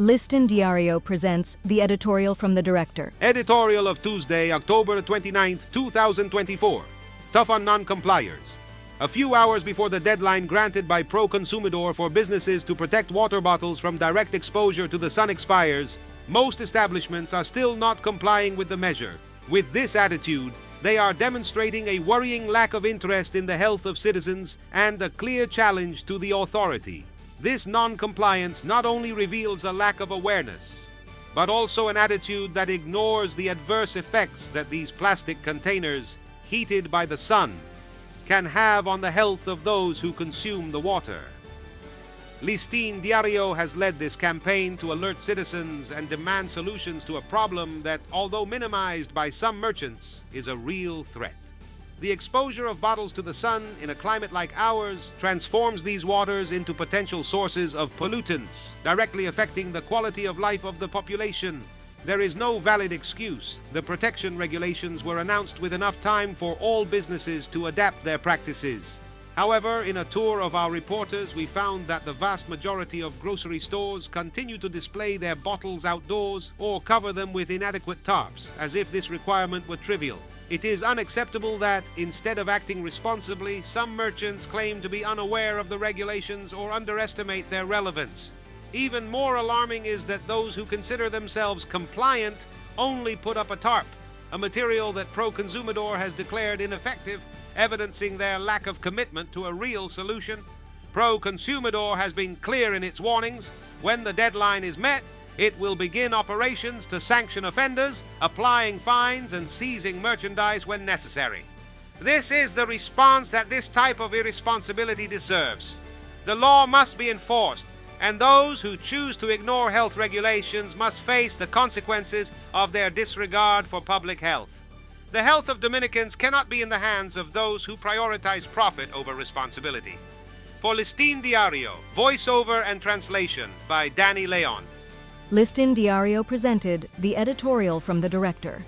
Liston Diario presents the editorial from the director. Editorial of Tuesday, October 29, 2024. Tough on non-compliers. A few hours before the deadline granted by Pro-Consumidor for businesses to protect water bottles from direct exposure to the sun expires, most establishments are still not complying with the measure. With this attitude, they are demonstrating a worrying lack of interest in the health of citizens and a clear challenge to the authority. This non-compliance not only reveals a lack of awareness, but also an attitude that ignores the adverse effects that these plastic containers, heated by the sun, can have on the health of those who consume the water. Liston Diario has led this campaign to alert citizens and demand solutions to a problem that, although minimized by some merchants, is a real threat. The exposure of bottles to the sun in a climate like ours transforms these waters into potential sources of pollutants, directly affecting the quality of life of the population. There is no valid excuse. The protection regulations were announced with enough time for all businesses to adapt their practices. However, in a tour of our reporters, we found that the vast majority of grocery stores continue to display their bottles outdoors or cover them with inadequate tarps, as if this requirement were trivial. It is unacceptable that, instead of acting responsibly, some merchants claim to be unaware of the regulations or underestimate their relevance. Even more alarming is that those who consider themselves compliant only put up a tarp, a material that Pro-Consumidor has declared ineffective, evidencing their lack of commitment to a real solution. Pro-Consumidor has been clear in its warnings. When the deadline is met, it will begin operations to sanction offenders, applying fines and seizing merchandise when necessary. This is the response that this type of irresponsibility deserves. The law must be enforced, and those who choose to ignore health regulations must face the consequences of their disregard for public health. The health of Dominicans cannot be in the hands of those who prioritize profit over responsibility. For Liston Diario, voiceover and translation by Danny Leon. Liston Diario presented the editorial from the director.